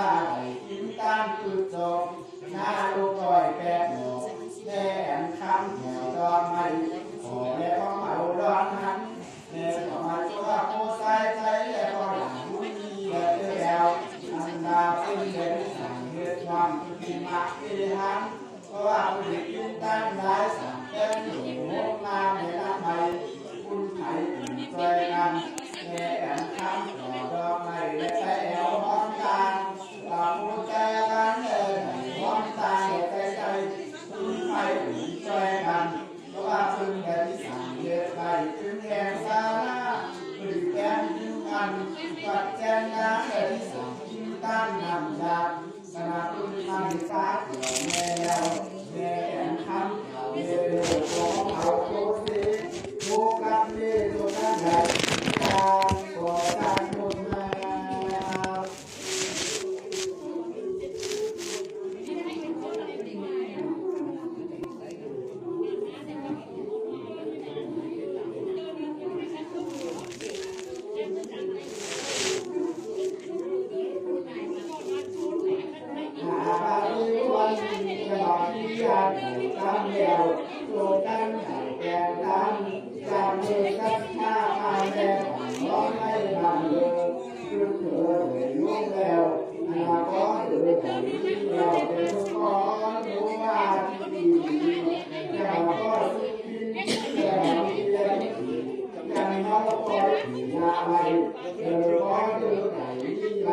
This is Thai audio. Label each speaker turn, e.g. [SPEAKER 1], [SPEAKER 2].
[SPEAKER 1] าไหลกินตามจุดจบหน้าลูกก้อยแปะหมอกแม่แอนคำแถวดอกไม้ขอแม่ก็เมาร้อนนั้นแม่ก็มาชัวโคใส่ใจแล้วก็หลังแล้วอันดาเป็นเด็กสั่งเฮ็ดความที่มักที่หันเพราะว่าผู้เด็กยุ่งตั้งหลายสั่งเป็นหนูมาในละไมคุณไผ่ช่วยกันแม่แอนคำต่อดอกไม้และใช้แอลห้องตาตาผู้ใจกันเลยห้องตาใจใจคุณไผ่ช่วยกันเพราะว่าคุณเด็กที่สั่งเฮ็ดไปถึงแห่งสาระผู้แก่ยุ่งกันกัดแจงน้ำเลยที่สั่งกินต้านนำยาสนับสนุนทางศาสตร์แม่แม่แอนคำแม่เดือดร้อนเอาโคสีโคกับนี่ตัวกันใหญ่การก่อการมุ่งมา ตามเดียวโลกันไข่แกงตามจามเลือกับข้าพายแดงร้องให้บางเลือคือเธอเลยยุ่งแล้วอนาคตหรือแต่ที่เราเป็นคนรู้ว่าดีเราก็กินแต่ที่เลี้ยงยังเขาคอยหนีอะไรเธอก็ดูไหนที่ไร